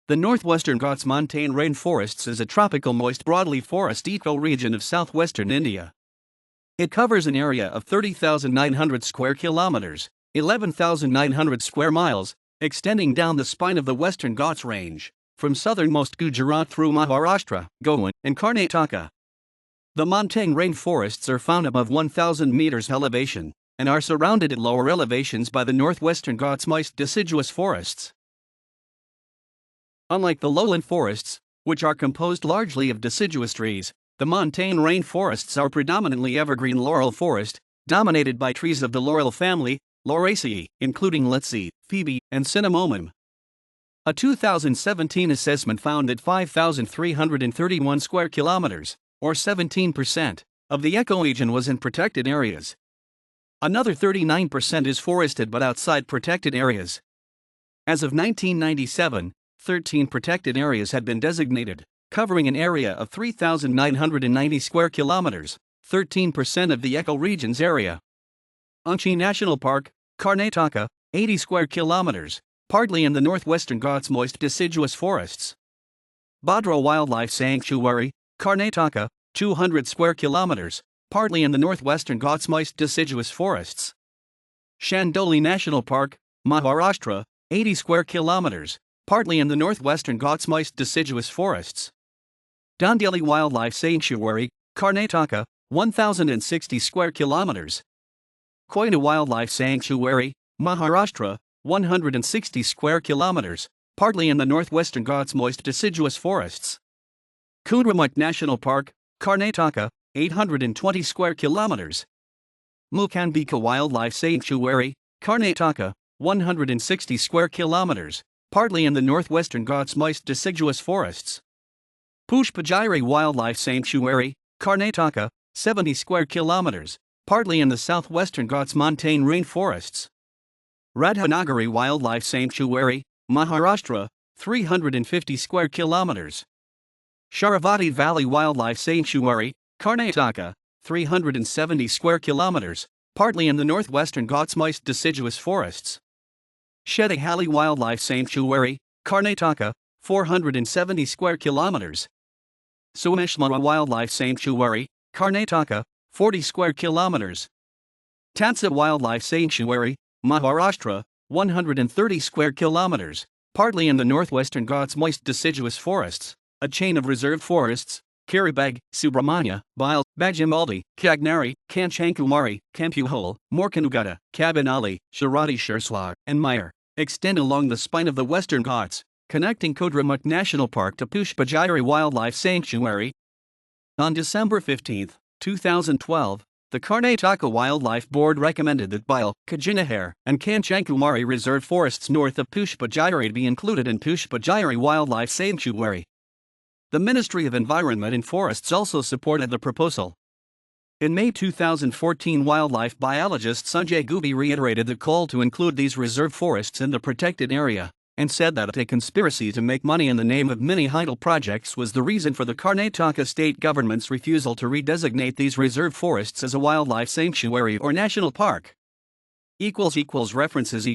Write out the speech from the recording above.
The North Western Ghats Montane rainforests is a tropical moist broadleaf forest ecoregion of southwestern India. It covers an area of 30,900 square kilometers, 11,900 square miles, extending down the spine of the Western Ghats range, from southernmost Gujarat through Maharashtra, Goa, and Karnataka. The montane rainforests are found above 1,000 meters elevation, and are surrounded at lower elevations by the North Western Ghats moist deciduous forests. Unlike the lowland forests, which are composed largely of deciduous trees, the montane rainforests are predominantly evergreen laurel forest, dominated by trees of the laurel family, Lauraceae, including Lettuce, Phoebe, and Cinnamomum. A 2017 assessment found that 5,331 square kilometers, or 17%, of the ecoregion was in protected areas. Another 39% is forested but outside protected areas. As of 1997, 13 protected areas had been designated, covering an area of 3,990 square kilometers, 13% of the ecoregion's area. Unchi National Park, Karnataka, 80 square kilometers, partly in the northwestern Ghats moist deciduous forests. Bhadra Wildlife Sanctuary, Karnataka, 200 square kilometers, partly in the northwestern Ghats moist deciduous forests. Chandoli National Park, Maharashtra, 80 square kilometers, partly in the northwestern Ghats moist deciduous forests. Dandeli Wildlife Sanctuary, Karnataka, 1,060 square kilometers. Koyna Wildlife Sanctuary, Maharashtra, 160 square kilometers, partly in the northwestern Ghats moist deciduous forests. Kundramuk National Park, Karnataka, 820 square kilometers. Mukambika Wildlife Sanctuary, Karnataka, 160 square kilometers, partly in the northwestern Ghats moist deciduous forests. Pushpagiri Wildlife Sanctuary, Karnataka, 70 square kilometers, partly in the southwestern Ghats montane rainforests. Radhanagari Wildlife Sanctuary, Maharashtra, 350 square kilometers. Sharavati Valley Wildlife Sanctuary, Karnataka, 370 square kilometers, partly in the northwestern Ghats moist deciduous forests. Shedahalli Wildlife Sanctuary, Karnataka, 470 square kilometers. Someshmara Wildlife Sanctuary, Karnataka, 40 square kilometers. Tatsa Wildlife Sanctuary, Maharashtra, 130 square kilometers, partly in the northwestern Ghats moist deciduous forests. A chain of reserve forests, Karibag, Subramanya, Bile, Bajamaldi, Kagnari, Kanchankumari, Kampuhole, Morkanugada, Kabanali, Sharati Shirswag, and Meyer, extend along the spine of the Western Ghats, connecting Kundramuk National Park to Pushpagiri Wildlife Sanctuary. On December 15, 2012, the Karnataka Wildlife Board recommended that Bile, Kajinahar, and Kanchankumari reserve forests north of Pushpagiri be included in Pushpagiri Wildlife Sanctuary. The Ministry of Environment and Forests also supported the proposal. In May 2014, wildlife biologist Sanjay Gubbi reiterated the call to include these reserve forests in the protected area, and said that a conspiracy to make money in the name of mini hydel projects was the reason for the Karnataka state government's refusal to redesignate these reserve forests as a wildlife sanctuary or national park. References